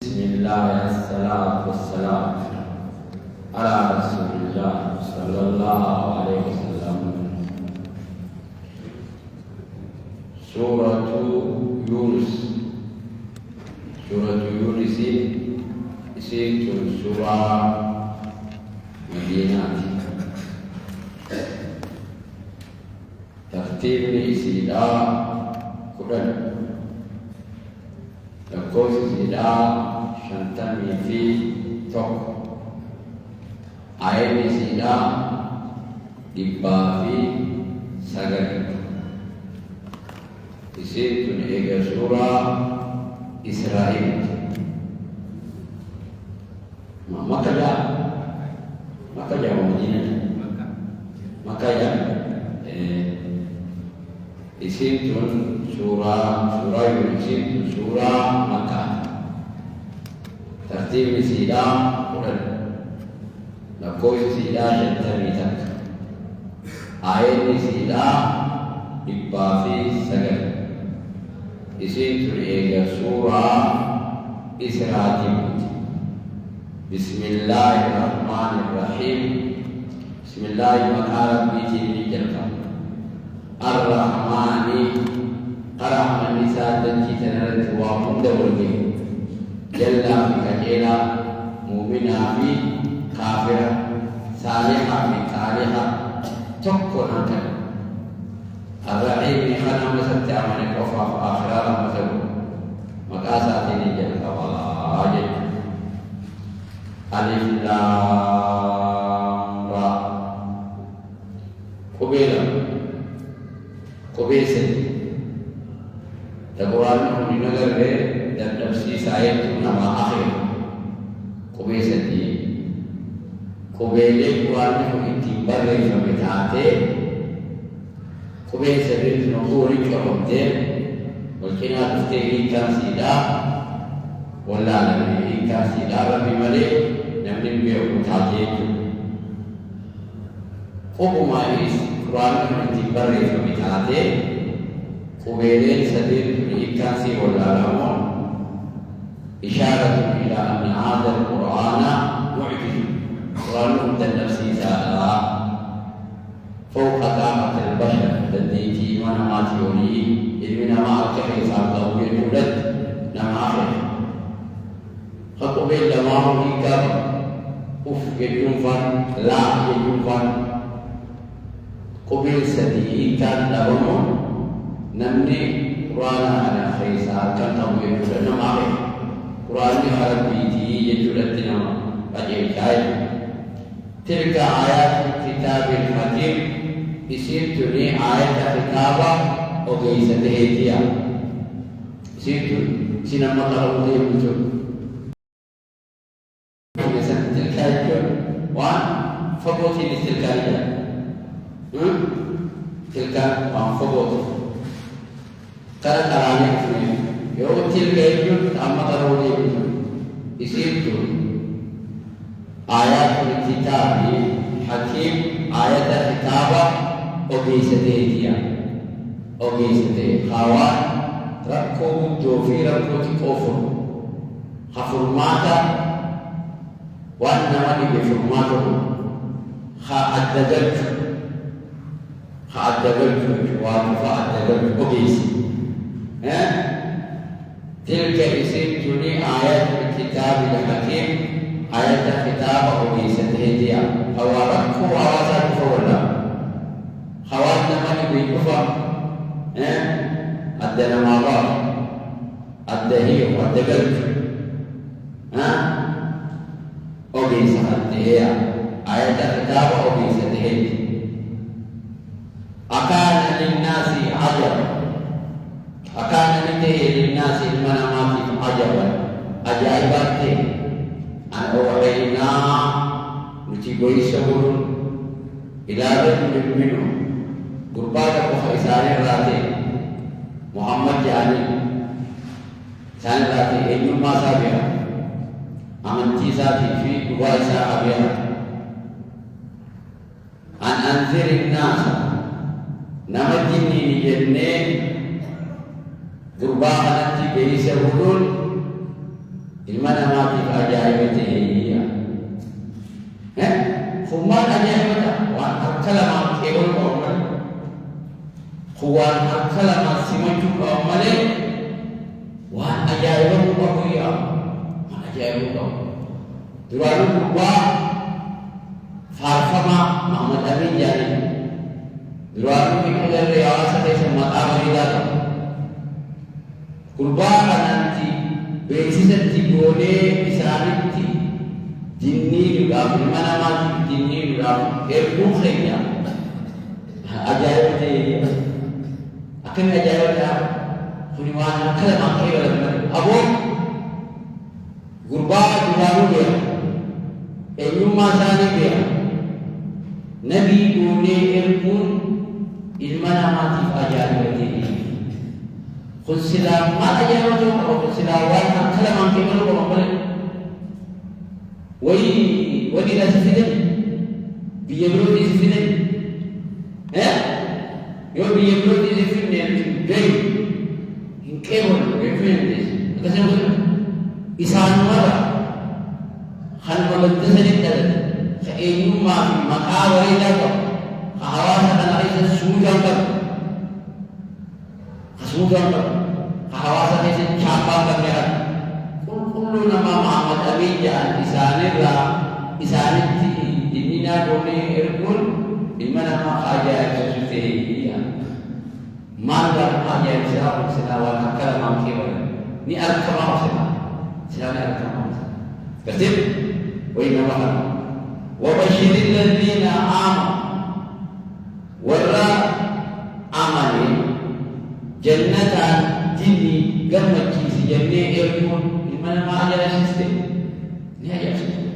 بسم الله والصلاة والسلام على رسول الله صلى الله عليه وسلم. سورة يونس. سورة يونس اسم سورة مدينة. ترتيب إسيدا كدن لكوس إسيدا شنتمي في توك آية إسيدا دبا في سغر. إسيد إيجا سورة إسرائيل مكة ومدينة مكة إسيد سورة يونس سورة مكة. ترتيب إسيدا قرن لكوس إسيدا شنتمي تك آية إسيدا دبا في سغر. إسيد إيجا سورة إسرائيل. بسم الله الرحمن الرحيم. بسم الله مكان بيتي لجلفا الرحمن الرحمن سادتي تنرد وقم دوري جل في كجيلا مؤمنا في كافرة صالحة في صالحة تكون أنت الرحيم خنا مسد أمانك وفاف آخرة مسد مكاساتي لجلفا واجد. ألف لام را قبيلة القرآن من نظر dan tafsir saya itu nama akhir قبيلة دي قبيلة القرآن من تبر فبتاعته قبيلة دي نقول كمدة ولكن تفتكر كاسيدا ولا نبي كاسيدا ربي ملك نبي بيوتاجي قوما إس قرآن من تبر فبتاعته قبيلة سدير كاسي ولا لمون إشارة إلى أن هذا القرآن معجز. قرآن من نفسه سألا فوق طاقة البشر الذي ما تيوني إذ ما أكفي صارته يولد نما آخر فقبل لما هو إيكار يجنفن لا يجنفن قبل سدي كان لهم نمني قرآن على خيسار كان يولد نما آخر قرآن عربيتي يولد نما أجل كاي. تلك آيات الكتاب الحكيم اسم تني آيات الكتابة وكيسة هيتيا اسم سينما قرأوا يمتون تلك آيات وان فبوتي لتلك آيات تلك وان فبوتي كراني كفني يوم تلك آيات أما قرأوا يمتون اسم آيات الكتاب حكيم آيات الكتابة وكيسته خوان ركو جوفي ركو تكوفر خفرماتا وانما بفرماته خأددك وفأددك وكيس تلك اسم تني آيات الكتاب الحكيم آيات الكتاب وكيسته ديا خواركو وعوازات فولا خوات نماني بيكفا أدنا مابا أدهي وأدقلت وكيسة الدهية آيات الكتاب وكيسته أكان للناس عجبا أكان للناس المنامات عجبا أجائبات أن أوحينا نتيبوي سبور إلى رجل منهم قرباك وخيسان راتي محمد جاني سان راتي أيوم ما سابيا أمنتي ساتي في قبائل سابيا أن أنذر الناس نمجني نجنين قرباك نتي بيسا ولون المنا ما في أجايبته هي خمان أجايبته وان أكلم كيول قومه خوان أكلم سمجو قومه وان أجايبه قويا وان أجايبه درانو قوا فارفما محمد أمين جاني درانو بكذا رياسة سمت آمريدا قربان أنتي beeksisatti goonee isaanitti jinniidhuudhaaf ilma namaatiif jinniidhuudhaaf erguu keenya ajaa'iba ta'e akkami ajaa'iba ta'a kuni waan akka lamaan kee galatame aboo gurbaa duraanuu beeka eenyummaa isaanii beeka nabii goonee erguun ilma namaatiif ajaa'iba ta'e kun silaa maal ajaa'iba ta'u qaba kun silaa waan akka lamaan kee galu qaba malee wayii asi fidan biyya birootti isi fidan yoo biyya birootti isi fidne gayu hin qeebalu jechuu dandeessu akkasuma godhu isaanumara kan walitti sanii dhalate ka eenyummaa fi maqaa bareedaa qabu ka hawaasa kana keessa suudaan qabu suudaan qabu hawaasa keessatti chaappaa qabneedha qulqulluu namaa Muhammad Amin jedhan isaanitti dinninaa goonee erguun ilma namaa ajaa'ibsiisu ta'e maal gaafa ajaa'ibsiisaa kun silaa waan akka lamaan kee waliin ni argamaa silaa ni argamaa gartee wayii nama kana وبشر الذين آمنوا ورا آمنوا جنة جني قمت في جنة يرجون لمن ما أجلسته لا أجلسته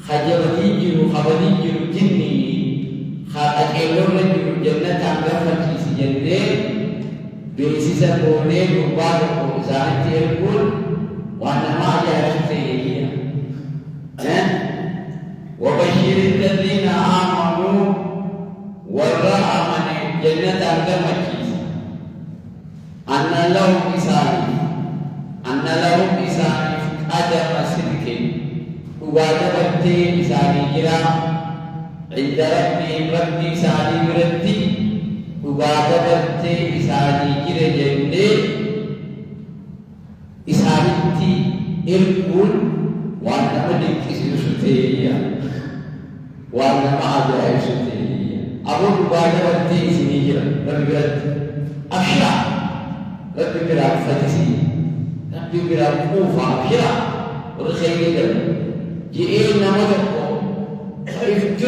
خجبتي جرو خبتي جرو جني خاطئون جرو جنة قمت في جنة بيسيسا بوني مبارك وزارة يرجون وأنا ما أجلسته وبشر الذين آمنوا ورأى من جنة قمت أن لهم إساني أجر صدق وواجبت إساني جرا عند ربي إساني مرتي وواجبت إساني جرا جنة إساني إرقون وأنا مدك إساني وأنا ما أجر إساني أبو وواجبت إساني جرا ربي أخشى ربي بلا فتسي ربي بلا كوفا بلا ورخيل جل جئنا مدركو خيف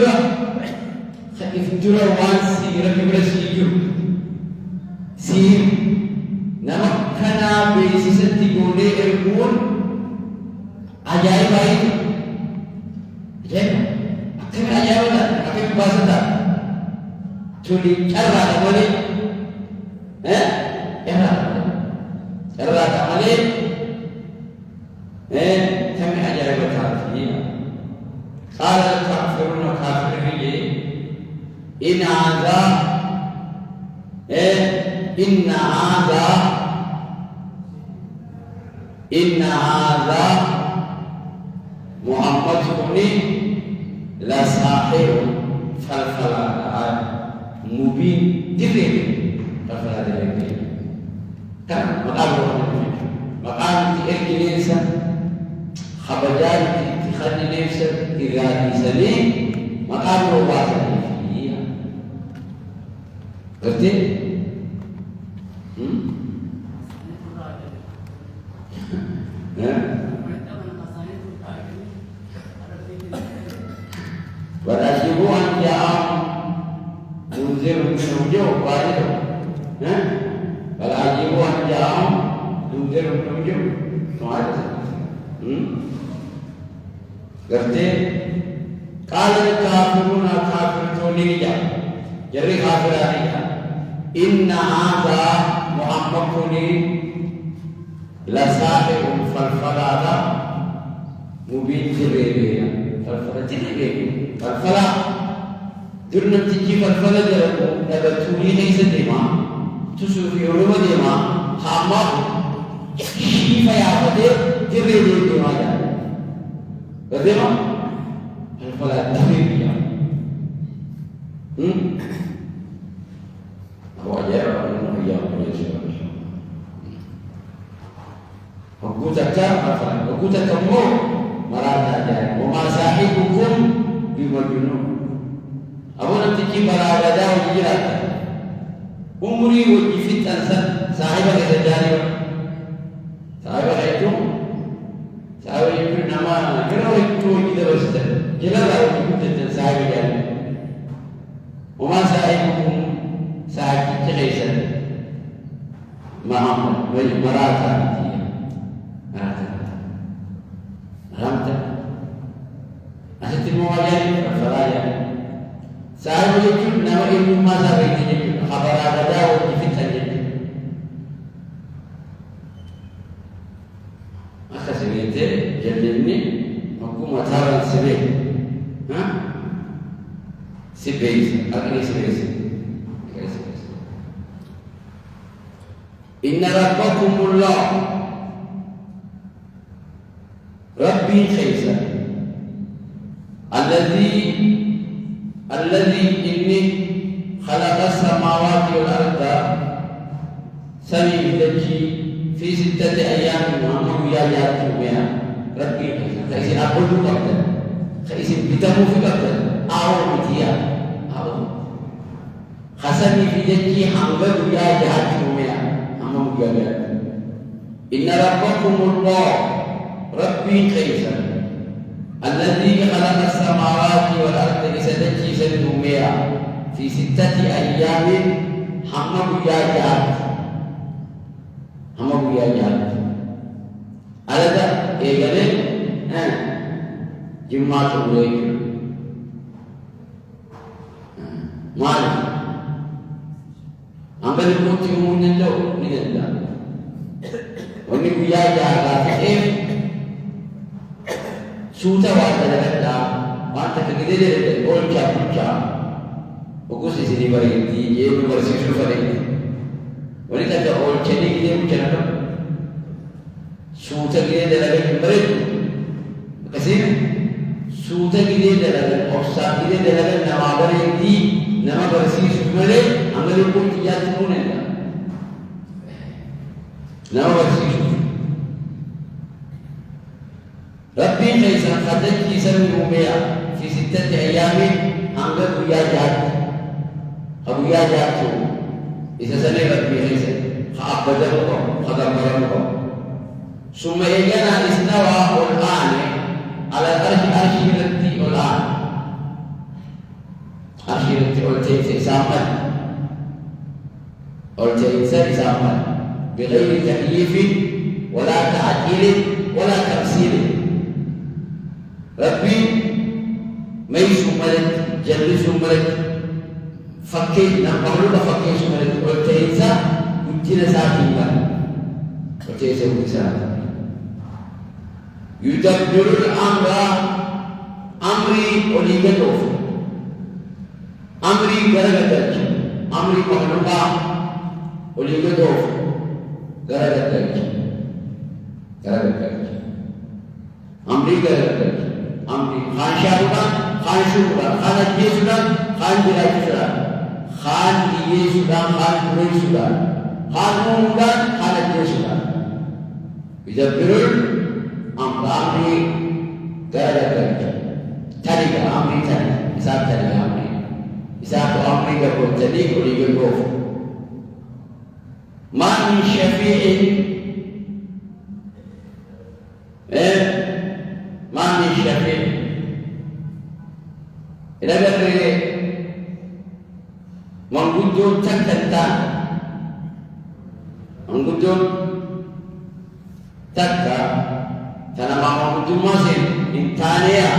جرا وانسي ربي بلا سيجو سير نمكنا بيسيستي قولي إرقون عجائب عيد عجائب أكثر عجائب أكثر باسطة تولي كرة أولي كرة أولي كم عجائب تعرفين قال الكافرون كافرين إن هذا محمد كوني لساحر فالفلا مبين دليل فالفلا دليل كان مقام تأكل خبجان اتخاذ نفسه إرادي سليم مقام رواسة فيها قلتي؟ وتحسبوا أن جاءهم منذر منهم جو قائل وتحسبوا أن جاءهم منذر منهم جو قلتي قال الكافرون كافرون جري كافرين إن هذا محمد لساحر فالفلا مبين جريبيا فالفلا جريبيا فالفلا درنا تجي فالفلا جربو نبتوني ليس ديما تسوفي علوم ديما خامه شيفا يا فتي جري واجا بديما الفلا تحريبيا هو جاء من أيام يسوع وقوتك مثلا وقوتك مو مراد جاء وما صاحبكم بمجنون أولا تجي مراد جاء وجيرات umri wajib tansan sahiba kesejari sahiba itu nama kira itu kita bersih jelas lah itu sahiba jadi umar sahibukum sahib cerita maham merata ramta asyik mau aja falaya sahiba itu nama ibu masa begini خبر هذا وفي التنين أخذ جلني حكومة هذا السبيل ها سبيل أكني سبيل إن ربكم الله ربي خيسا الذي إني خلق السماوات والأرض سمي بدجي في 6 أيام وأمر يا جاتوميا ربي خيسي أقول قبل خيسي بتمو في قبل أو بتيا أو خسمي في دجي حمد يا جاتوميا أمر يا جات إن ربكم الله ربي خيسا الذي خلق السماوات والأرض لسدجي سنوميا في 6 أيام حمد يا جات على ذا إيجابي جمعة الويك مالك أمبل كنت يومون اللو نجد ونقول يا جات إيه سوتا واحدة لكذا وانت كذا أول كذا Fokus di sini berhenti, dia bersih berhenti. Wanita ada orang cedek dia macam apa? Sudah dia dalam berhenti. Kasih, sudah dia dalam orsa dia dalam nama berhenti, nama bersih berhenti. Ambil pun tidak semua nama bersih. Rabbi Kaisar Khadat kisah Umaya, di 6 ayam anggap dia jahat. أبو يا جاتو إذا سنبت بخيسة خأبدلكم خدمركم ثم يجينا استوى الآن على أرش التي الآن أرش التي ألتيت سامن سامن بغير تكييف ولا تعديل ولا تفسير ربي ما يسمى جل سمرت fakir nak perlu dah fakir semua itu berteza ujian sahaja berteza ujian yudabbirul amri oligatov amri garagataj amri makhlukah oligatov garagataj amri khan syarukan khan jesukan khan jilai Khan dia sudah, Khan Puri sudah, Khan Mundan, Khan Ajay sudah. Bisa berul, amri gara-gara tadi ke amri tadi, isap tadi amri, isap tu amri ke jadi boleh ke gof. Man syafi'in, man syafi'in. Ini berarti menggujur cakatan menggujur cakta karena menggujur masih intania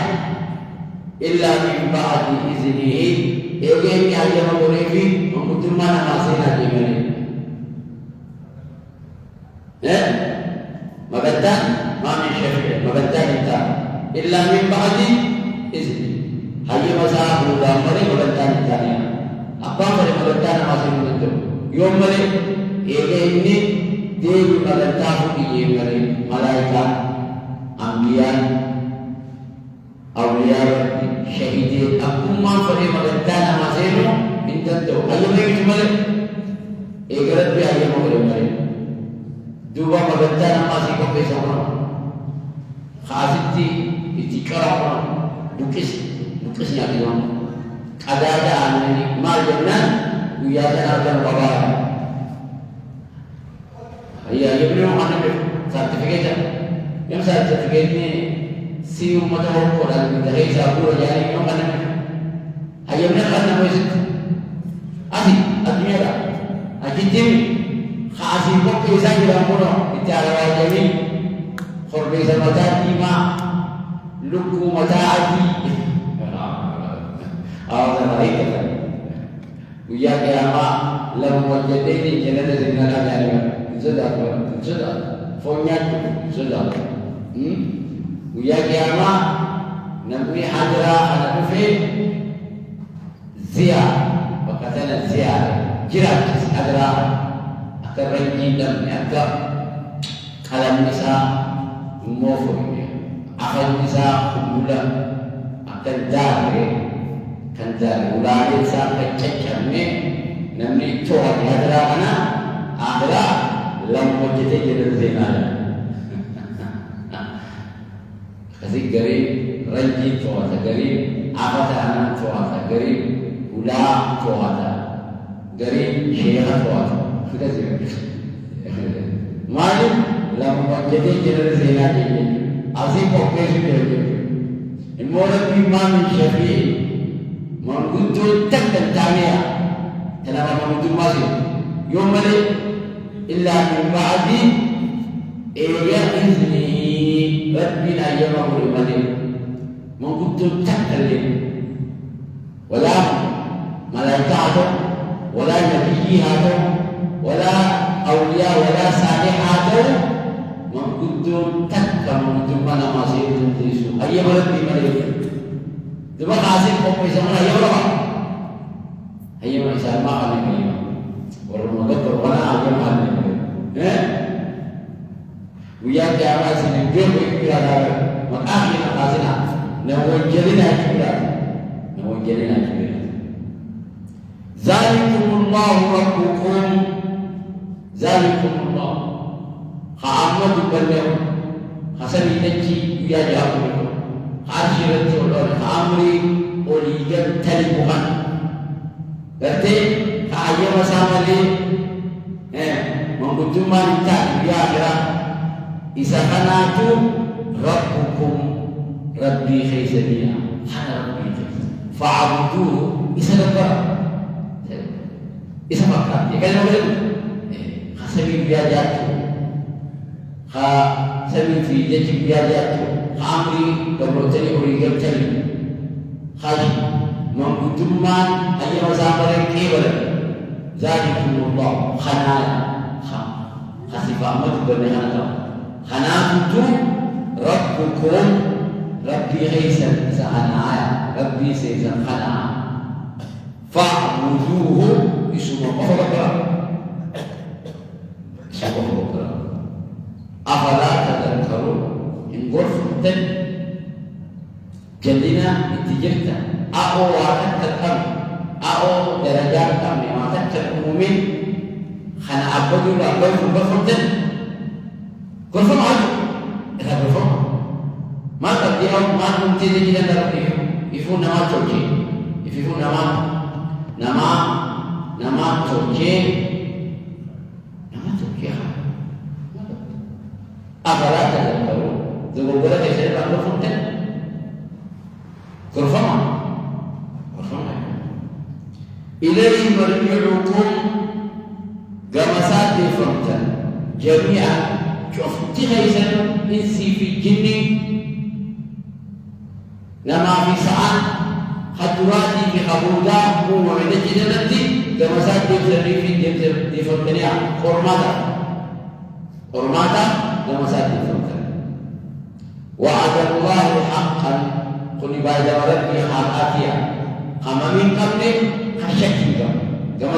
illa min ba'di iznihi ini aja menggurifi menggujur mana masih lagi ini mabadan mami syafi'i mabadan kita illa min ba'di izni hanya masa muda mari mabadan intania apa dari mabadan masih menggujur yom mari ini dewi mabadan ini mari malaikat يا ربي شهيدي أكون ما فريم غدانا ما زينو من تدو أيام يجمل إقرب بي أيام يجمل دوبا ما غدانا ما زيكو بيسونا خاصتي إتكرا بكس يعطيهم أدادا عني ما جنان وياتنا أرجان بابا هي يبنيهم أنا sertifikat yang sertifikat ni si umat orang Quran dari sahabu jadi yang mana ayamnya kan nama itu asih artinya apa ajitim khasi kok bisa dalam pulau bicara jadi korban mata lima luku mata adi awal dari itu uya kiamat lalu jadi jalan dengan ada sudah Fonyat sudah, Uya kiamat nabi hadra anak kufi zia, berkata zia, jirat hadra akan renji dan agak kalam nisa umur akan nisa kumula akan dari ulah sampai cecam ni nabi tuah hadra anak hadra lam wajete jadi zina kasih gari ranji tuasa gari apa anak tuasa gari ulah tuasa gari syekh tuasa sudah sih malu lam wajete jadi zina jadi asih pokok jadi imam Imam Syafi'i mengkutu tak tentangnya kenapa mengkutu masih yom balik إلا من بعد إذنه ربنا يمر الملك من كنت تكلم ولا ملائكته ولا نبياته ولا أولياء ولا صالحاته من كنت تكلم من mana masih itu ayam lebih melihat cuma kasih kopi sama ayam apa ayam bisa makan ini orang muda berwarna ayam ada Uya kiamat sini dia berkira makanya kasihna nawajelina juga Zalikumullahu rabbukum Zalikumullah Ha'amadu balik Hasan itaji Uya jauh Hasyirat jodoh Ha'amri Oligan talibuhan Berarti Ha'ayam sama ni Mengkutuman tak di akhirat Isakanatu Rabbukum Rabbi khaisaniya Hana Rabbi Fa'abuduhu Isakakar Isakakar Ya kan yang boleh Khasami biar jatuh Khasami biar jatuh Kha'amri Berbuatani Urigam cari Khaji Mengkutuman Ayam sama mereka Zalikumullah Khanaya Khasifah Ahmad Bernihan Allah Khanatu Rabbukum Rabbi Khaisan Sa'anaya Rabbi Khaisan Khana Fa'buduhu Isumah Mahrakah Isumah Mahrakah Afala Tadangkarun Ingurfutan Jadina Itijirta A'o Wa'atan Tatam A'o Darajat Kami Wa'atan Terumumin Khana Abadu Abadu Berfutan Kurfum aja, dah kurfum. Maka dia mahu jadi kita dalam ifu nama coci, ifu nama coci, apa lagi dalam tahu? Jangan boleh kita dalam kurfum kan? Kurfum. Ilaihi marji'ukum gamasat di frontan jami'an. شوف تغيثا إنسي في الجن لما في ساعات خطواتي في خبودا ومعدة جنتي كما سات دفتري في دفتري حرماتا لما سات دفتري وعد الله حقا قل بعد ربي حقاتيا كما من قبل خشكتك كما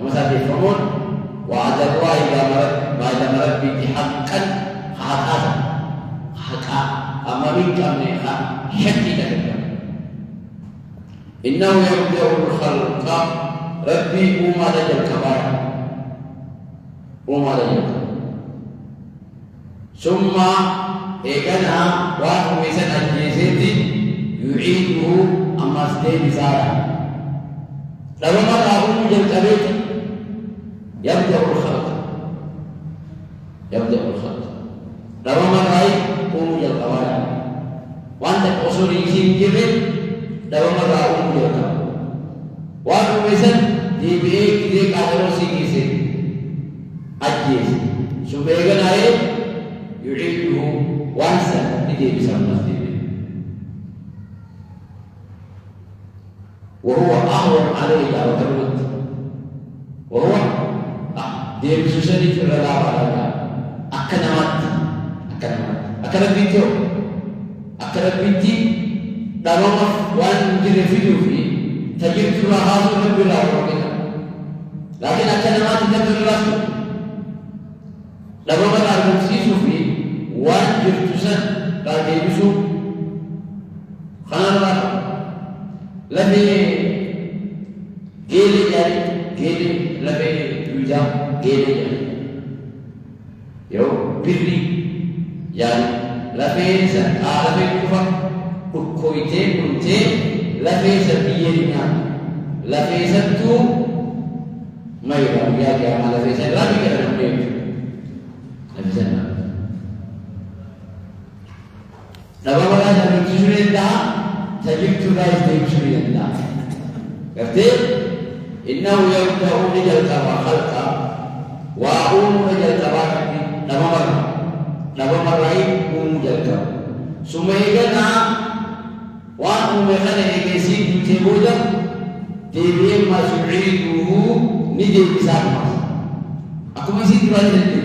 سات دفترون وعد الله بعد ربي حقا حقا أما ومن كامنها شكي تكبر إنه يبدأ الخلق ربي وما لجل كبار وما لجل ثم إيقنا واحد مثل الجيسيتي يعيده أما سدين سارة لو مرة أقول جل كبير يبدأ الخلق لو مرة أقول جل كبار وأنت أصول يسين جبل لو مرة أقول جل كبار واحد مثل دي بيك دي كاترو سيكيسي أجيس ثم إيقنا يعيده وانسى لدي بسرنا وهو أهون عليه لا وترد وهو دي بسوسني في الرلاء على أكنمات بيتي دارون وان مدير فيديو في تجد لها هذا بلا وكذا لكن أكنمات تدل راسه دارون الأربعين في وان جرتوسن راجع يسوع خان لبي جيل لبي يوجا جيل يو بيري يعني لبي كوفا كويتي لبي سبيرنا لبي سبتو ما يبغى يا ما لبي سبتو لبي كذا لبي سبتو نبغى ولا نبغى dah سجلت لا يستيقظ الله كتير إنه يبدأ رجل كما خلقه وأقوم رجل كما نبغى مرة رجل كما ثم يجنا وأقوم بخلق يسير تبودا تبين ما سعيده نجي بسامة أكو مسير تبالي نجي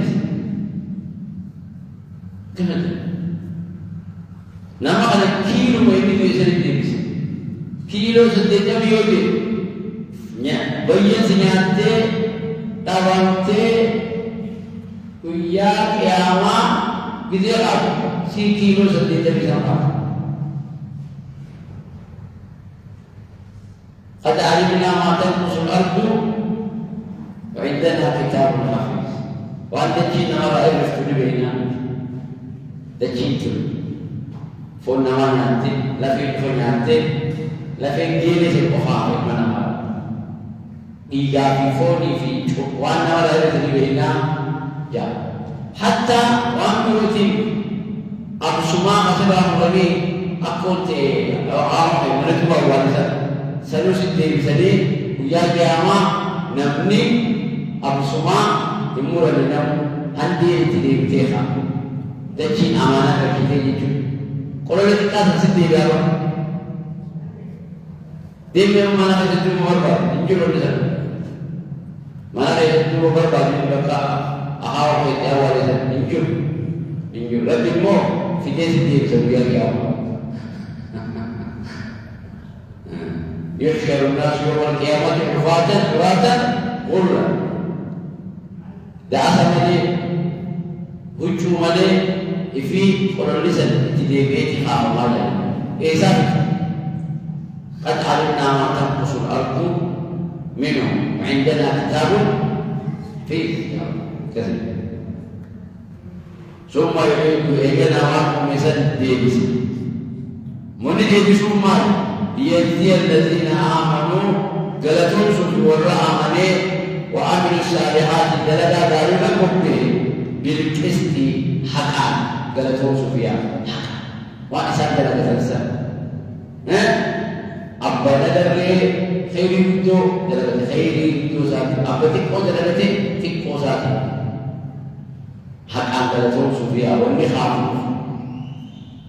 كمان nama kana kilo mo ini bisa dibis kilo sedekah biode nya bayan senyate tawante kuya kiama gitu ya si kilo sedekah bisa apa kata alimina matan musul ardu wa indana kitabun hafiz wa anta jina wa irftu bina dajitu فون نوانيانتي لفين فونيانتي لفين جيلي في القفاق منها إيجا في فوني في وانا ولا يرتدي بينا جا حتى وانتي أبو سماء مثلا مغني أكونت أو منتبه وانسا سلوس الدين سدي ويا جاما نبني أبو سماء يمور لنا هندي تدي بتيخا تجين أمانة كتير kalau kita sendiri baru, dia memang mana ada itu berubah, injil ada, mana ada itu berubah di belakang ahal kita awal itu injil, lebih mau fikir sendiri sebagai apa? Yusharun nas yawmal qiyamati hufatan ghurla. Dasar ini hujung mana? في قرآن تدبيت خاملا إذا قد علمنا ما تنقص الأرض منهم وعندنا كتاب فيه كذب ثم يعيد إلينا وعكم مثل ديبس من ديبس ما ليجزي الذين آمنوا قلتهم سجور آمنوا وعملوا الصالحات دلدا دارنا المؤمنين بالقسط حقا قالته سفيان وأحسن ذلك الإنسان أبا ندري خير يدو ندري خير يدو ذات أبا تكو ندري تكو ذات حق قالته سفيان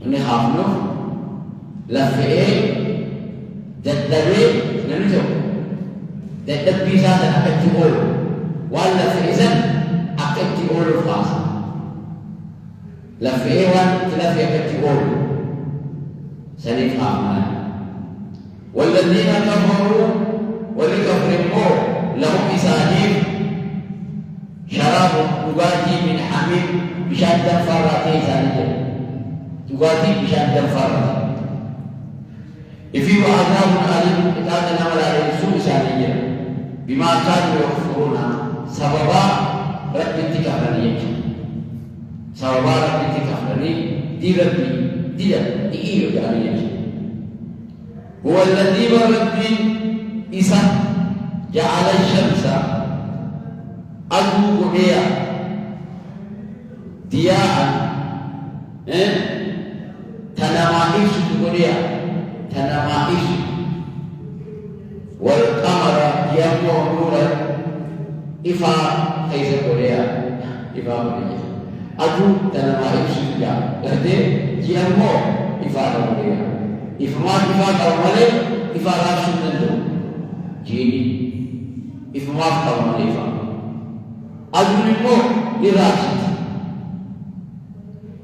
وني خافنو لفئ ددبي ننجو ددبي ذات أكتبول ولا فإذن أكتبول الخاص لفئوان تلفئ كتبول سنيف آمان والذين كفروا ولكفرهم لهم إسانيف شراب مباتي من حميم بشدة فراتي سانية دقاتي بشان دنفارة إفي وعذاب أليم إتانا ولا يسوء سانية بما كانوا يكفرون سببا رب التكفرني سببا رب التكفرني دي ربي دي إيو جانية هو الذي بربي إسا جعل الشمس أدو قبيا دياء تنمائش قبيا تنمائش والقمر يمو نورا إفا كيس قبيا إفا قبيا أدو تنمائش قبيا لذي يمو إفا قبيا إفما إفا قبيا إفا راشد نندو جيني إفما قبيا إفا أدو نمو لراشد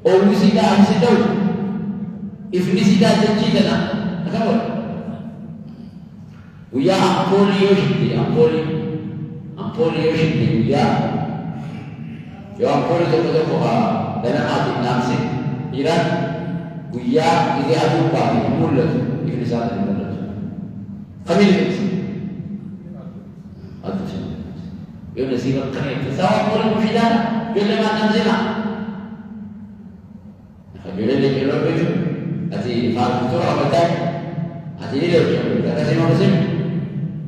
أو سيدا أمسدو إفني سيدا تجيدنا أكمل ويا أمبولي يوشدي أمبولي يوشدي ويا يا أمبولي تقول كوها لنا هذه نامسي إيران ويا إذا أدو بابي مولد إفني سيدا مولد خميل يمسي أدو سيدا يوم نسيب القريب تساوى أمبولي مفيدانا يوم لما نمزنا Bila dia kira begitu, hati fahamu tu apa tak? Hati dia dia kasih macam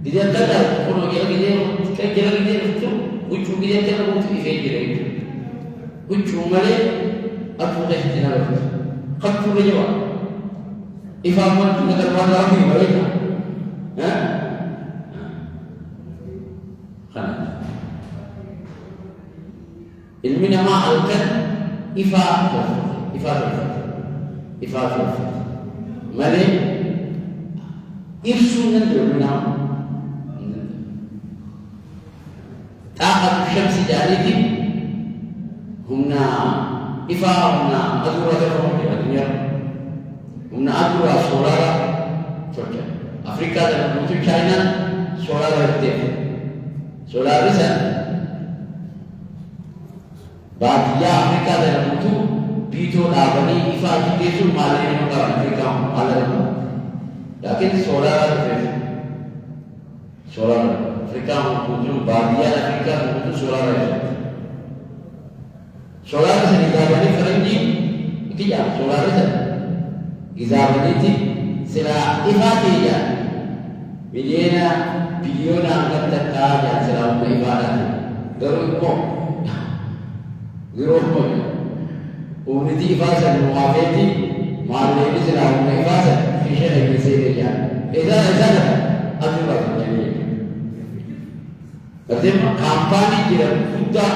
dia tak ada. Kalau kira itu, ucu dia kira begitu ifeji itu. Ucu mana? Aku dah hati nak. Kau tu dia. Ifahmu tu nak kerana lagi mereka. Hah? Kan? Ilmu nama alkan ifah. إفاضة مالي إرسو ندرو منا طاقة الشمس جاريتي همنا إفاضة همنا أدورة الرمى الدنيا همنا أدورة سولارا تركيا أفريقيا dan untuk China سولارا aktif سولارا sen bahagia Afrika dan untuk Bito dabani ifa itu malah orang Afrika malah. Tapi solar Afrika untuk bahagia Afrika untuk solar. Solar seni dabani Ferengi itu ya solar itu. Izabani itu sila ifa dia. Biliona biliona angkat terkaya selalu ibadah. Geruk ومدي فاسد الموافيتي مع اللي نزل على المفاسد في شيء من سيد يعني إذا نزل أدرك الجميع لكن كامباني كده كودا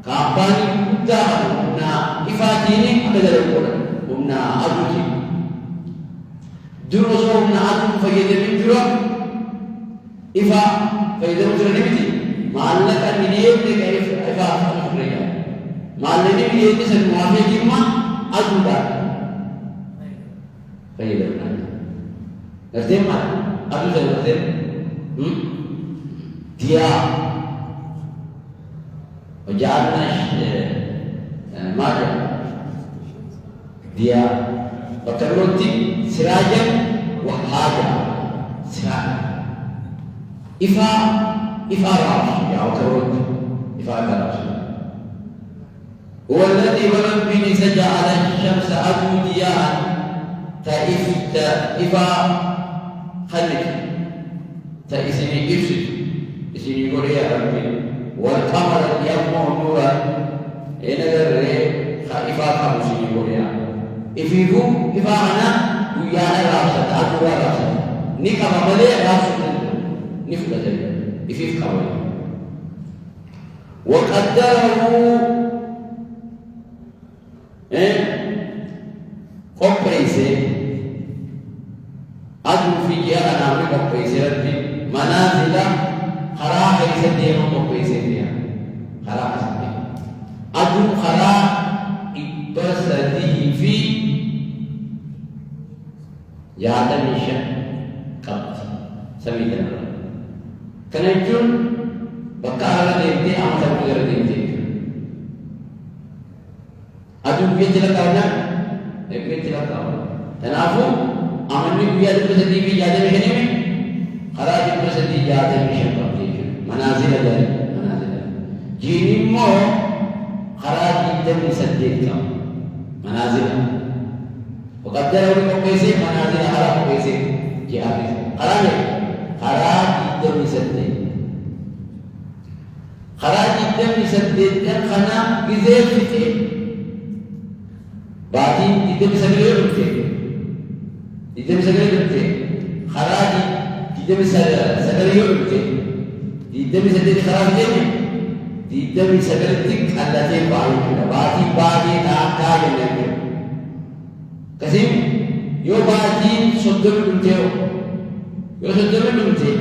كامباني كودا ومنا إفاتيني أبدا يقول ومنا أدوتي دروس ومنا أدوت فيدا من درا إفا فيدا من درا نبتي مع الله كان ينيب لك إفا أفريقيا मालने भी ये कि सर्वाफे की माँ अधूरा कहीं लगना है करते माँ अधूरा करते दिया और जानना मार्ग दिया और करोती सिराजन वहाजा सिराज इफा राश या करोती इफा राश هو الذي بربي جعل الشمس أضياء إفا خلك تأسني إفسد إسني قرية ربي والقمر يمو نورا إن ذري إفا خمسني قرية إفيكو إفا أنا ويانا راسد أدوا راسد نكا مملي راسد نفلة إفيف قوي وقدره comprese adu fiya anamni comprese rabbi manazila khara kaise dema comprese dia khara kaise adu khara ibasadihi fi yada misha qabt samidana kanajun bakara dente amsa kudara dente adu biya jala karena يكفي تلاقاه تنافو أمني بيا تبصدي في جادة مشني من خراج تبصدي جادة مشن قبلي منازل داري منازل جيني مو خراج يدم يسدد كم منازل وقدر لكم بيسي منازل خراج بيسي جهاد خراج يدم يسدد خراج يدم يسدد كم خنا جزير فيه بعدين يدم يسدد يدم يسدد خراج يدم يسدد يدم يسدد خراج يدم يسدد تك التي بعدين تاكا ينبه كسيم يو بعدين صدق منتهو يو صدق منته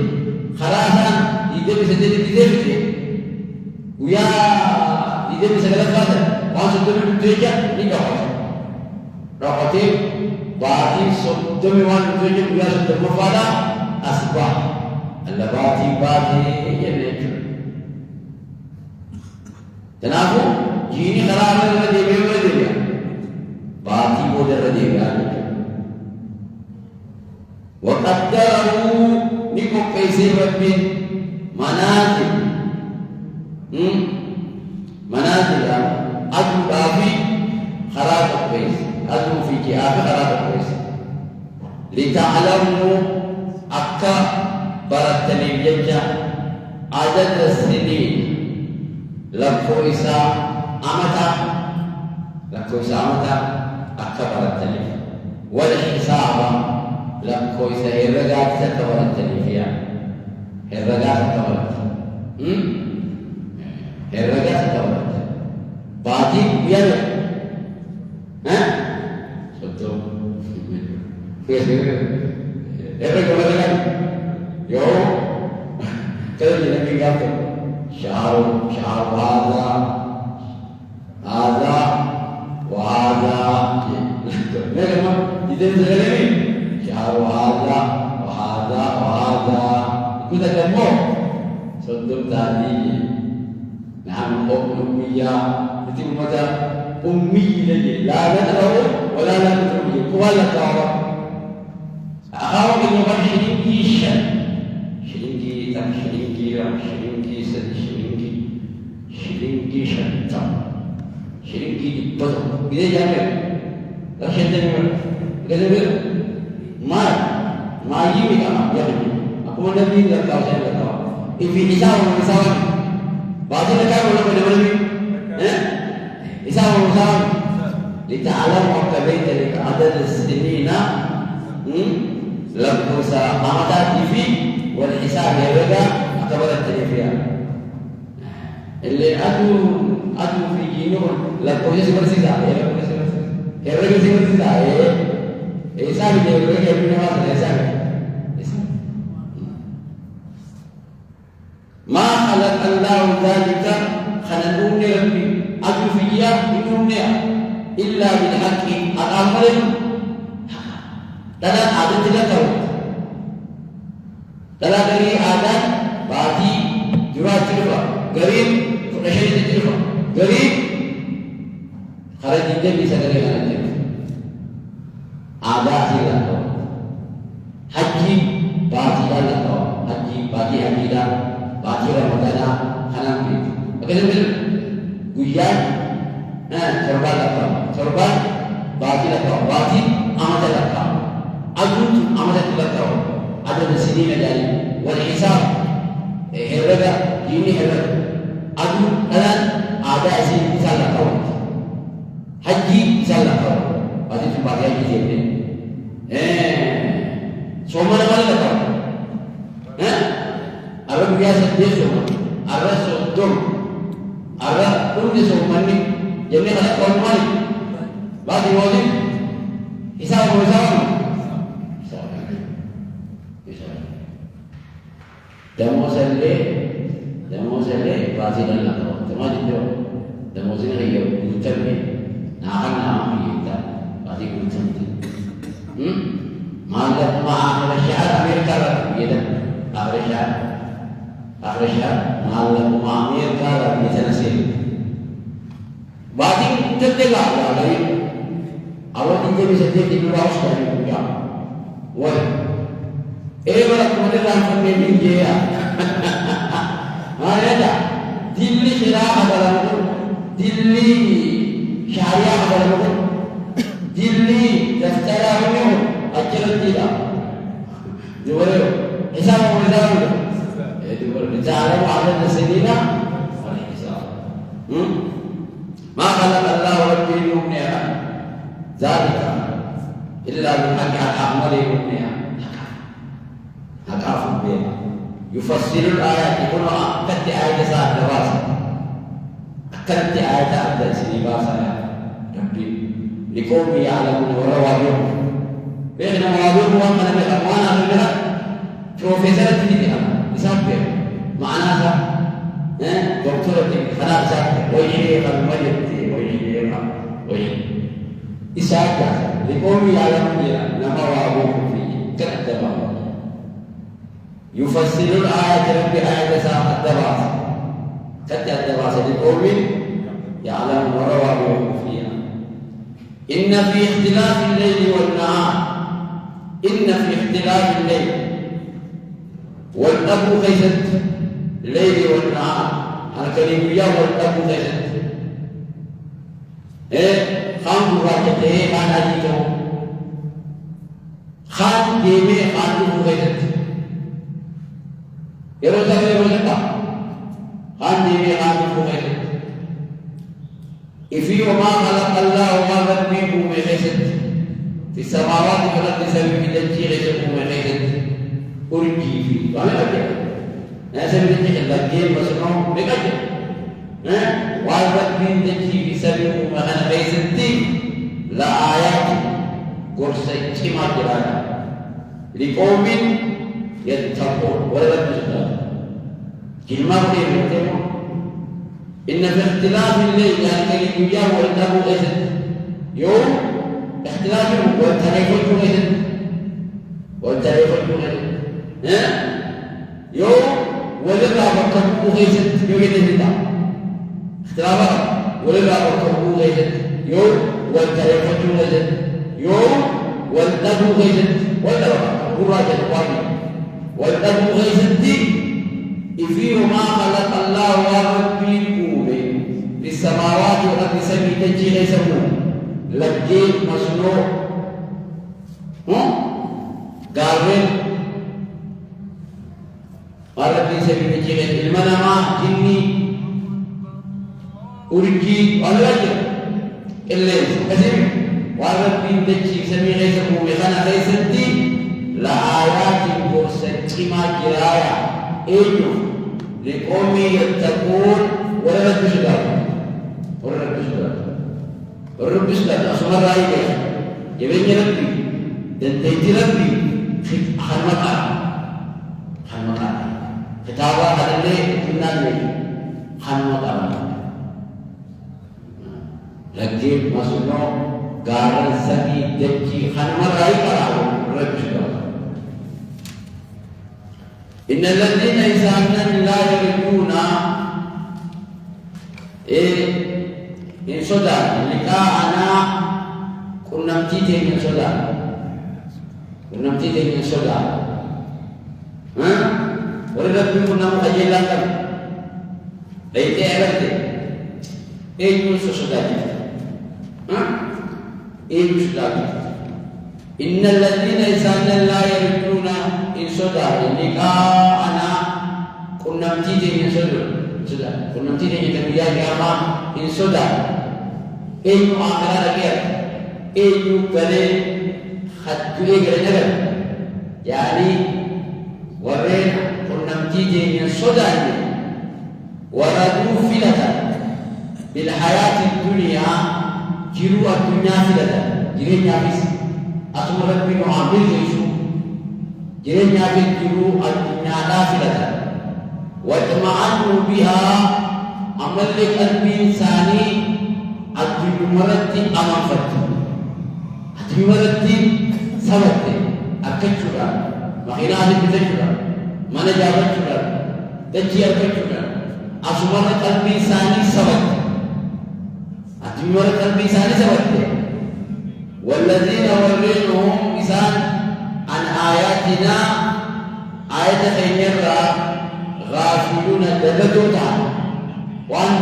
خراسا يدم يسدد ويا يدم يسدد خراسا وان صدق منته جا نيجا رقتي بعدين صدق وان منته ويا صدق مفادا أسباب اللباتي ينبه تنافو جيني خراب الرديبيا باقي بود الرديبيا وقدروا نيكو قيسي ربين منازل أدو دافي خراب القيس أدو في جهاز خراب القيس لتعلموا أكا برتني ججا عدد السنين لكويسا أمتا أكبر التلف والحساب لكويسا هرقات تكبر التلف هرقات تكبر باقي بيان صدق هرقات يو كذا جنبي قاتل شعر هذا وهذا لكن إذا تغلبي شعر هذا كذا كمو صدق تالي نعم أمية تتم متى أمي لي لا ندعو ولا ندعو ولا دعوة أخاف من يوم شريكي شرينكي شنطة شرينكي بدو إذا جامع لا شنطة كذا ما يجي كمان يعني aku nabi dah tahu saya dah tahu ini hisab baca nak apa nak beli hisab لتعلم وكبيت لك عدد السنين لم توسع أمتى في والحساب يبقى أكبر التلفية اللي أدو في جينون لا كويس برسيسا الرجل برسيسا حساب يبقى يبني ما حساب ما خلق الله ذلك خلقون ربي أدو في جينون إلا بالحق الأمر dalam adat tidak tahu dalam dari adat bati jurah cerita garib rashid cerita garib kalau tidak bisa dari adat adat tidak tahu haji bati tidak tahu haji dah bati Ramadan hanam itu bagaimana guyan sorban tak tahu sorban bati tak tahu bati amat tak tahu أجود عملت لكرو عدد السنين الجاري والحساب هرجع يوني هرجع أجود الآن أعداء سنين مثال لكرو حجي مثال لكرو بعدين في بعض يجي زينه سوما نقال لكرو أرب بياسة دي سوما أرب سودم أرب دم دي سوماني جميع خلق قوماني بعد يوازن حساب وحساب demo sele pasti dan lakukan cuma itu demo sele kayak guncang ni nak kita pasti guncang malah akhir syahr Amerika lagi ya akhir syahr malah Amerika lagi sana sini pasti tertelah lagi awak ini وجه بسديك النواش يعني وجا وين إيه ولا كمان لا نفهم من جيا ما يدا دللي خلاف هذا دللي شارع هذا دللي دفترهم أجل تلا دوروا حساب وزارة دوروا جعلوا على السنين ما خلق الله ربي المؤمنين ذلك إلا بالحق على أعمال المؤمنين هكذا بها يفسر الآيات يقول أكدت آية ساعة دراسة أكدت آية أبدا سنباسة ربي لقوم يعلمون وروابهم بيخنا موابهم وأنا بأموانا بها بروفيسورة تجيبها يسابق معناها دكتورة خلاص ويشيخ المجد ويشيخ إساعدها لقوم يعلمون لما وابهم فيه كالأدباء يفسر الآية ربي آية ساعة الدراسة قد الدراسة لقوم يعلم وروابهم فيها إن في اختلاف الليل والنهار إن في اختلاف الليل والأب خيست الليل والنهار الكلمية والأب خيست خان براجته خان أجيته خان ديمي خان دو خيست يروزا يروزا خان ديمي خان دو خيست إفي وما خلق الله وما ربيه وخيست في السماوات والأرض سبيل الدجي خيست وخيست أرجي فيه وأنا أبيع ناس من الدجي الدجي مسنون بقدر وعرفت من الدجي في سبيل وأنا خيست لا آيات قرصي كما جرانا لقوم يتقون ولا يتقون كلمة غير إن في اختلاف الليل يعني كلمة والأب غيثت يوم اختلاف والتليفون غيثت والتليفون غيثت يوم ولذا بطبو غيثت يوم يتنزل اختلافات ولذا بطبو غيثت يوم والتليفون غيثت يوم والأب غيثت والأب والأب غيثت إفيه ما خلق الله وربي في السماوات والأرض سبيل تجي غيثه لجيت مسنوع قارن وربي سبيل تجي غيثه المنامة جني أرجي والرجل الليل كثير وربي تجي سبيل غيثه وخنا غيثتي لآيات برسل كما جرايا إيجو لقوم يتقون ولا ربشدار الرب بسلا أسمع رأيك يبين ربي دنتي ربي خنمكا كتابة هذا اللي كنا نقول خنمكا لكن مسلم قارن سبي دجي خنم رأيك رب بسلا إن الذين إذا لا يرجون إن صدى لقاءنا كنا متيتين من صدى ورب كنا مخجلا ليتي أبدا إيه صدى إن الذين إذا لا يرجون إن صدى لقاءنا كنا متيتين من صدى كنا متيتين من يوم إن صدى إنه آخر رجال إنه بره خدوه كرنجر يعني ورين كنا متيجين من صدى وردوا فلة بالحياة الدنيا جروا الدنيا فلة جرين يابس أسمع ربي معامل يسوع جرين يابس جروا الدنيا لا فلة واطمأنوا بها عمل قلبي إنساني الدنيا مرتي أمام فتح الدنيا مرتي سبت أكتشفها ما هي ناس بتشوفها ما نجابت شوفها تجي أكتشفها أسمع قلبي إنساني سبت الدنيا مرتي قلبي إنساني سبت ولا والذين ورثهم إسان عن آياتنا آية خينيرا غافلون دلتوتا وان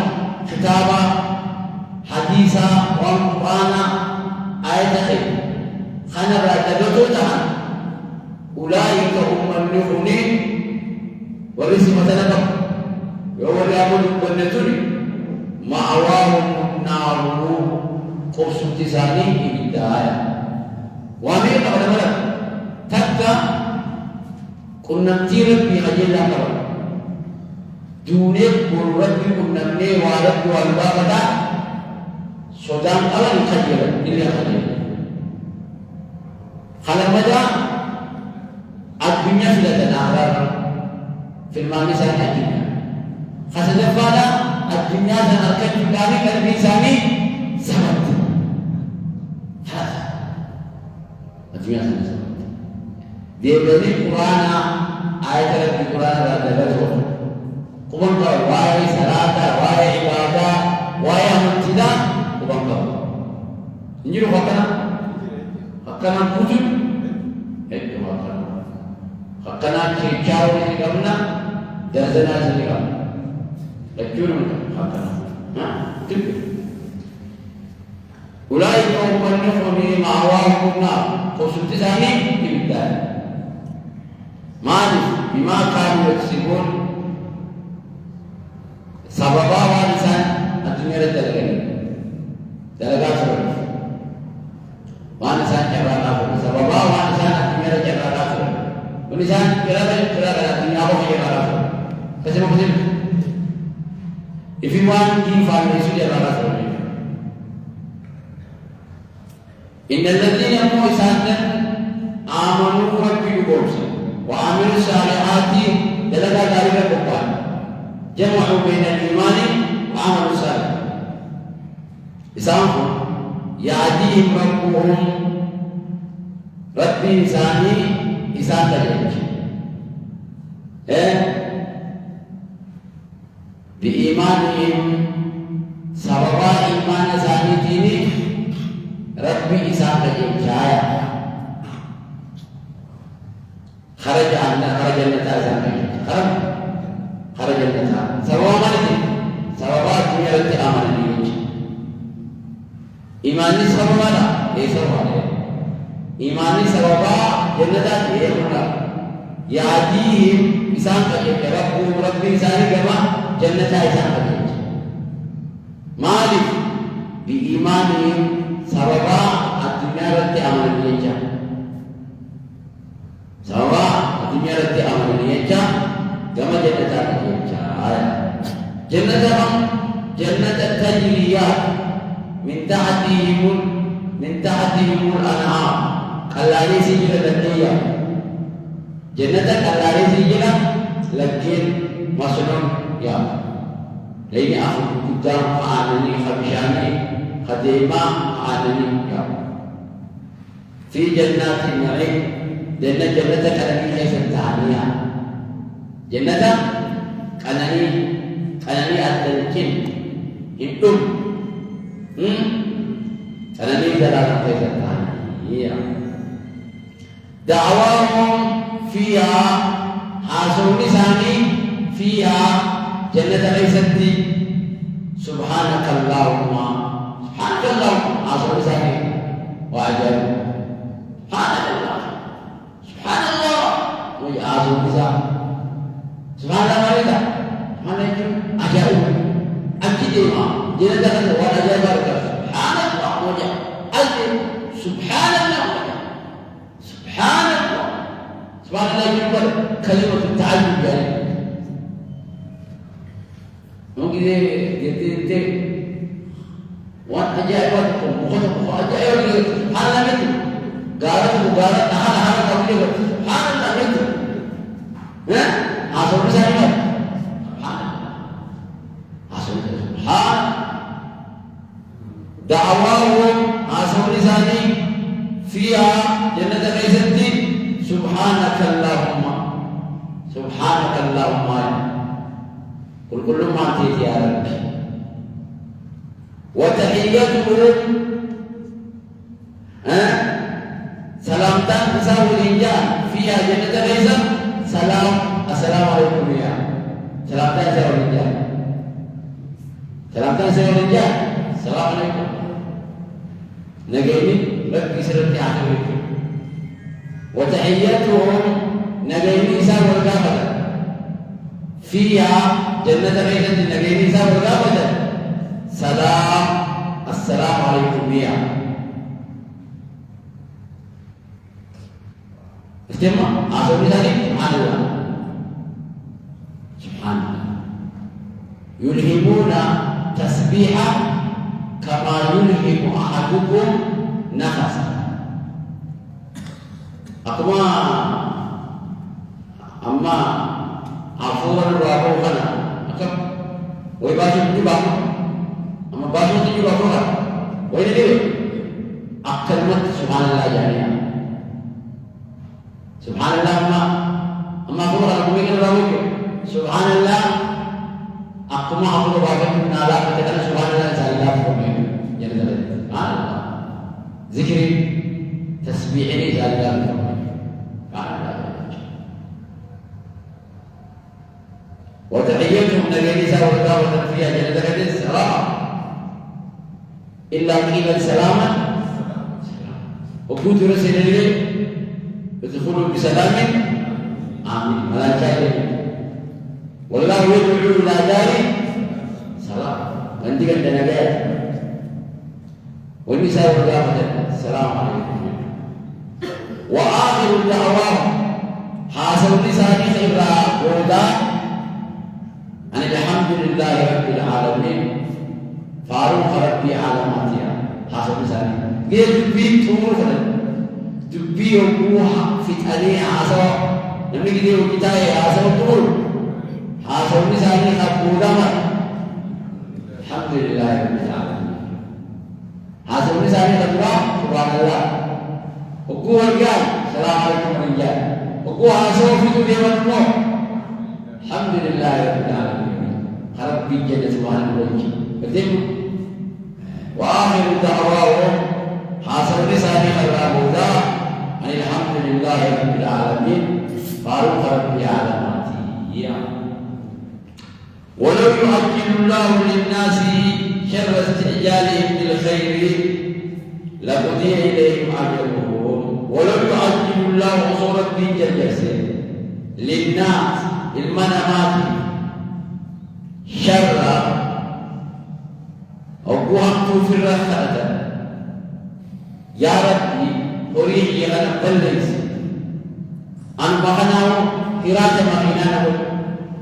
كتابا حديثا وان قرانا آية خير خنرا دلتوتا أولئك هم النخونين ورث مثلا يوم يقول بنتوني مأواهم النار قرص تساني بالداية وامير قبل ملك تبقى كنا نتيرك بخجل الله قبل دونك وربي كنا مني وارد والبابدا صدام الله نخجل إلي خجل خلق مدى الدنيا في لدنا في المعنى ساني الدنيا خسد فالا الدنيا سنركب جاني كالبي ساني سمت هذا الدنيا ساني سمت دي بني قرآن آية القرآن رادلته قبل واي صلاة واي عبادة واي امتدا قبل نجيرو حقنا كتب هيك حقنا كيشاو نيغامنا درزنا نيغام لكن حقنا تب أولئك هم النخل مأواهم النار خصوصا ثاني بالدار مالك بما كانوا يكسبون سببا وانسان الدنيا دلغا سبب وانسان جبرانا سببا وانسان الدنيا جبرانا وانسان كرا الدنيا جبرانا كسب if you want to find this جبرانا إن الذين يموتون آمنوا واتقوا وعملوا الصالحات دلغا ذلك القرآن جمعوا بين الإيمان وعمل صالح إسامهم يأتيهم ربهم رب إنساني إسان تجيك بإيمانهم سببا إيمان ثاني ديني ربي إسان تجيك شايا خرج النتا إسان تجيك خرج النتا سببا مالتي سببا دنيا رتي آمان دينيك إيماني سببا لا سببا إيماني سببا جنتا إيمانا يأتيهم إسان تجيك ربي إساني كما جنتا إسان تجيك مالك بإيمانهم سببا الدنيا رتي آمان دينيك سببا الدنيا رتي آمان دينيك كما جنة التجريات من تحتهم الأنعام كاللاري سجل لديا جنة كاللاري سجل لكن مصنوع يا لين أخذ قدام آنني خبشاني خديمة آنني يا في جنات النعيم جنة كاللاري كيف التعنيها جنة kanani adalkin hidup kanani dalam kehidupan iya da'wahum fiha hasuni sani fiha jannat al-izzati subhanakallahumma hasuni sani wa ajal subhanallah wa hasuni sani subhanallah mana itu ajaib akidema dia kata wa ajaib subhanallah wajah azim subhanallah subhanallah subhanallah itu kalimat ta'ayyub yani mungkin dia wa ajaib wa ajaib subhanallah itu garat tahan kamu subhanallah itu asal saya دعواهم عاصم لساني فيها جنة العزة سبحانك اللهم قل كل ما أتيت يا ربي وتحيتهم سلامتان بساو الإنجان فيها جنة غيزة سلام السلام عليكم يا سلامتان ساو الإنجان سلامتان ساو الإنجان السلام عليكم نجيني ربي سرتي عتويكم وتحياتهم نجيني ساو الغابة فيها جنة غيزة نجيني ساو الغابة سلام السلام عليكم يا استمع أصبر ذلك سبحان الله سبحان الله يلهمون تسبيحا كما يلهم أحدكم نفسا أكما أما عفوا الرابو خنا أكم ويباشر تجيبه أما باشر تجيبه خنا وين ديو أكلمت سبحان الله جانيا سبحان الله أما هو ربي كرامك سبحان الله أقوم أقول بعدين نالا كتير سبحان الله زايدا فوقي يعني ذلك سبحان الله ذكري تسبيحني زايدا فوقي سبحان الله وتحيتهم نجدي سوى دعوة فيها جل السلام إلا قيل سلاما وكنت رسل إليه ادخلوا بسلام آمين ملائكة والله يدعو إلى دار سلام عندك النجاة والنساء والرجال السلام عليكم وآخر الدعوات حاصل لسان خيرا ودا أن الحمد لله رب العالمين فاروق ربي عالماتيا حاصل لساني قلت بيت أمور دبي وقوها في تاني عصا نمي كده وكتاي عصا وطول عصا ونساني خبودا الحمد لله رب العالمين عصا ونساني خبودا سبحان الله وقوها الجان السلام عليكم الرجال وقوها عصا وفتو ديوان الموت الحمد لله رب العالمين خرب بيجنة سبحان الله بدين وآخر الدعوات حاصل ونساني خبودا الحمد لله رب العالمين فاروق ربي علاماتي ولو يؤجل الله للناس شر استعجالهم بالخير لقضي إليهم أجلهم ولو يؤجل الله صورة بالجلسة للناس المنامات شر أو قوامت في الرخاء يا ربي أريد أن أبلغ أن بحناه إرادة مغينانه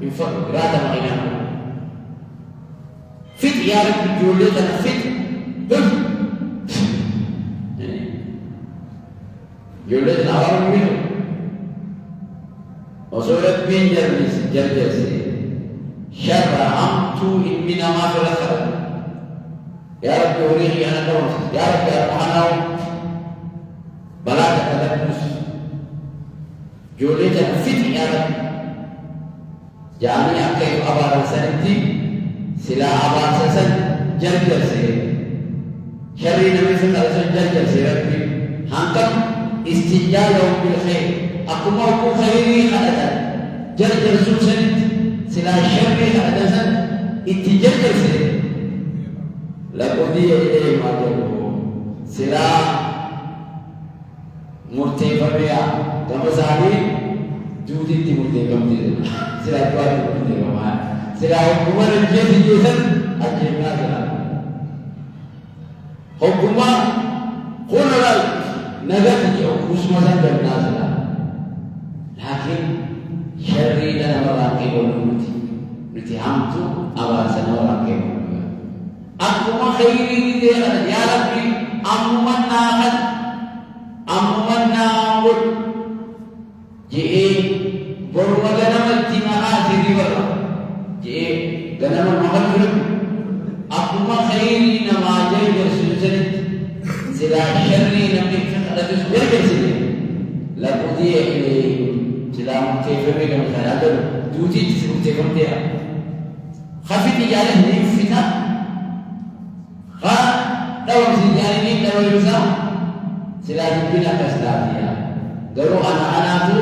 ينفق إرادة مغينانه فت يا رب جولتنا فت جولتنا أرام منه وصورت بين جرجس شر أمت إن من ما في الأخرى يا رب أريد أن أدرس يا رب يا بحناه بلا تتلبس جولتنا فت يا رب جامعة كيف أبار سنتي سلا أبار سن جرجر سي شرين مثل أرسل جرجر سي ربي هانكم استجالهم بالخير أقوموا خيري خلدا جرجر سن سلا شري خلدا سن اتجرجر سي لقضي إليه ما جروا سلا مرتفع بيا كمسالي جودي تمرتفع كمدير سلا تواري مرتفع ما سلا حكومة الجيش جيسن أجيبنا سلا حكومة خلنا نجت يوكس مثلا جبنا سلا لكن شري لنا مراكي ونمتي نتهمتو أواسنا مراكي ونمتي أكما خيري دي يا ربي أمما ناخد أمما ناخد جئ بروا غنم التماعات دي برا جئ غنم المغرب أكما خيري نماجي جرسل سلا شري نمي فقدت جرسل لقضي إليه سلا مكتفر بكم خلال دوتي تسمكتفر ديها خفي تجارة نفتا خا دور سجارة نفتا ويوسا سلاسل بنا كسلاتيا قالوا أنا تو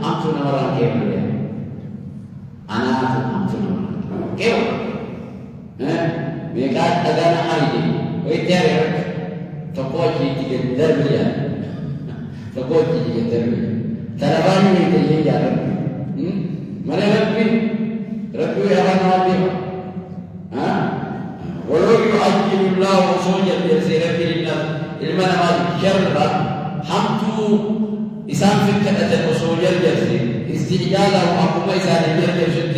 أمتو نوران كيف أنا تو أمتو نوران كيف ميقات أدانا حاجة ويتعرف تقوشي تيجي الدربية تقوشي تيجي الدربية تلفاني من تيجي يا ربي من ربي يرانا ربي ولو يعجل الله رسولا برسالة للناس المنامات شر حمتو إسان فكرة الرسول الجزء استعجاله أقوم إسان الجزء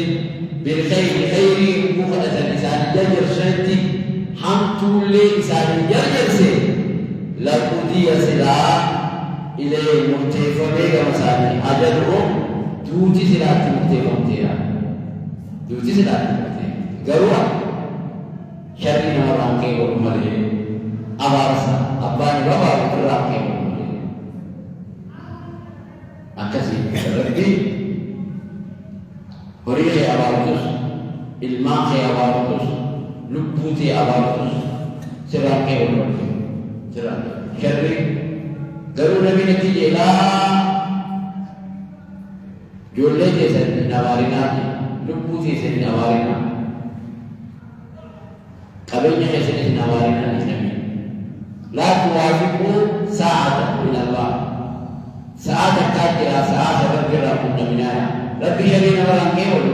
بالخير خير وفقة الإسان الجزء حمتو لإسان الجزء لقضي سلاح إليه مرتفع بيغا مساني أجلهم دوتي سلاح مرتفع متيا دوتي سلاح مرتفع قروا شرين ورانكي ورمالي أبارسا أباني بابا ورانكي ورمالي أكسي ربي هريخي أبارتوس الماخي أبارتوس لبوتي أبارتوس سرانكي ورمالي سرانكي شرين قالوا نبي نتيجة لا جولة جيسن نوارنا لبوتي سن نوارنا قبلنا جيسن نوارنا نبي لا توافقوا ساعة من الله ساعة كاترة ساعة ربنا كنا منها ربي شرينا ولن كيولو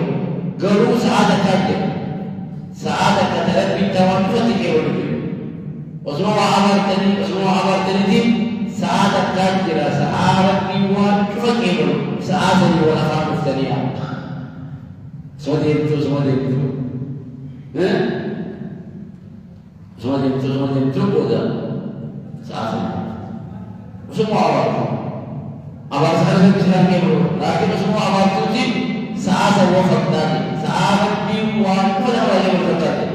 قالوا ساعة كاترة ساعة كتربي توافقت كيولو وسمعوا عبرتني دي ساعة كاترة ساعة ربي وكيولو ساعة ولا فاهم مفتنية سمدينتو بودا ساعة وسمعوا عبرتني أبغى سألهم بسلام كيلو، لكن semua awal tujuh saat wafat tadi, saat diwan pun awal yang wafat tadi.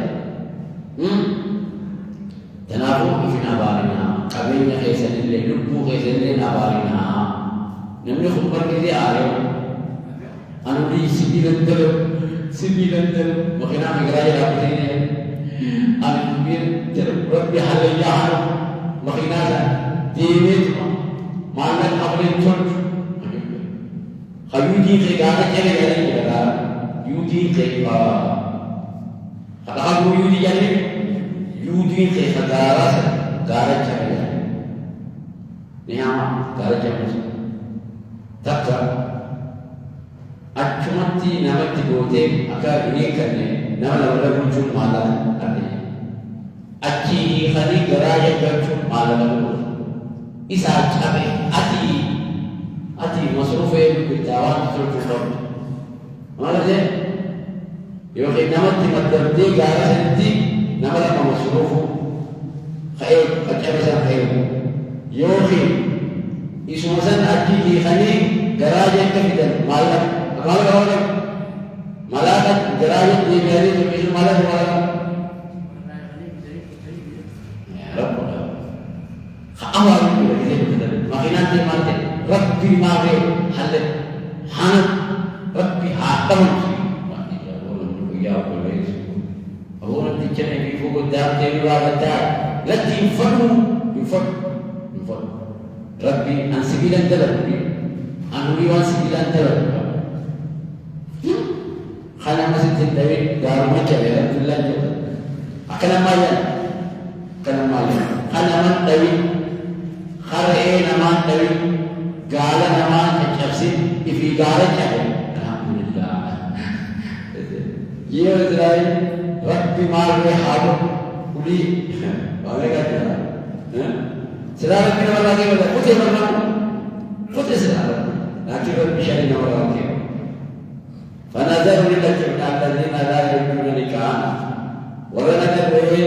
Tenaga mungkin abalina, kabinya kesan ini, lupu kesan ini abalina. Namanya khutbah kita ada, anu di sembilan ter, mungkin kami kerja apa ini, anu berapa halnya, mungkin ada di मानक अपने छोट खयूदी के गाने चले गए लगा यूदी के खला को यूदी यानी यूदी के खदारा से गाने चले गए नियामा गाने चले तक अच्छुमती नमती बोते अका इन्हें करने नमला वाला कुछ माला करने अच्छी खली गराजे कुछ माला वाला इस अच्छा में अति मसरूफ़े बितावान सुरक्षित मालूम है ये कि नमक मतलब दे गारा सेंटी नमक का मसरूफ़ खाए अच्छा में सब खाए ये कि इस मसन अति की खाने गराजे के भीतर माला का गराजे ये मेरे जो इस माला أمر مكينات مالته ربي ماله حل حنا ربي هاتم يا بوليس أقول أنت كنا في فوق الدار تبي وقتها لا تنفروا ينفر ربي أن سبيلا تبربي أن ريوان سبيلا تبربي خنا مسجد الدوي دار ما جاء رب الله جل أكلم مايا خنا من دوي خرئ نمان دوي قال نمان تشفسي في قال جاء الحمد لله ये इज़राइल रब्बी मार में हारो उड़ी वाले का क्या हैं सिराज में वाला के बोला कुछ सिराज लाकी रब्बी शाही न वाला के फनज़र लल्लज़ीन ला युमिनून निकाह वला नकरे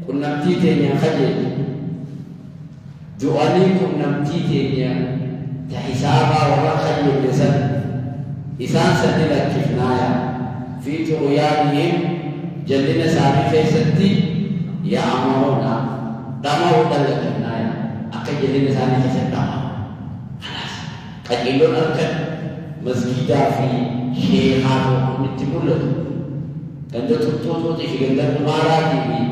कुन्नती तेन्या खजे doani kunnamti tenya ta hisaba wa khayyu lisan isan sanila kifnaya fi tuyanihim jallina sami faisati ya amuna dama udal kifnaya akan jallina sami faisata خلاص kajilun arkan masjida fi shaykhatu mitibul dan tutu dihigan marati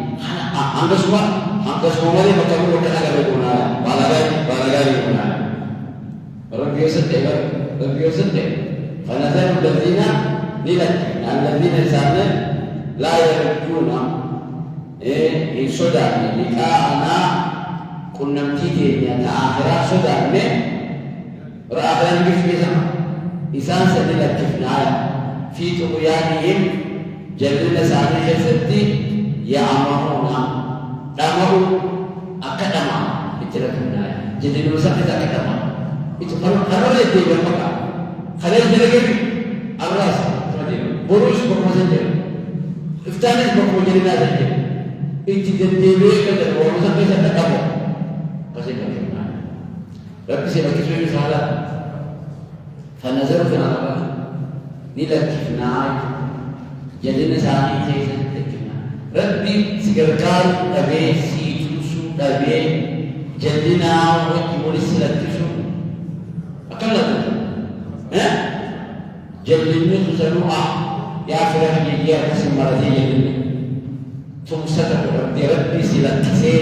angga semua mari bertemu dengan agama guna balagai ربي يصدق فنذر الذين الذين سامن لا يرجون صدى لقاءنا كنا متيتين يتآخرا صدى رآخرا نجف بسما إسان سنلا كفنايا في طغيانهم جلنا سامن جسدي يعمرون دمروا أكدما اتلقنايا جلنا سامن أكدما itu kalau lihat di Mekah, kalian jadi aras, boros bermacam macam, iftanis bermacam macam, itu jadi kerja orang sampai sana kamu, pasti kamu nak. Tapi siapa kisah salah, fanazar kena apa? Nilai kifnai, jadi nasani saya kifnai. Rabbi sigarkan abe si tusu abe, jadi nawa kimulis silat كلا ها جلني تسلوها يا فرح جيجي قسم مرضي جلني ثم ستر ربي سلك كسي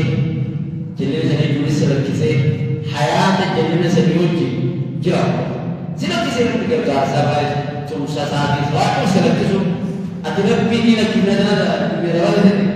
جلني سنجولي سلك كسي حياة جلني سنيوجي جرا سلك كسي ربي كرجع سباي ثم ستر سلك كسو أتربي دينا كنا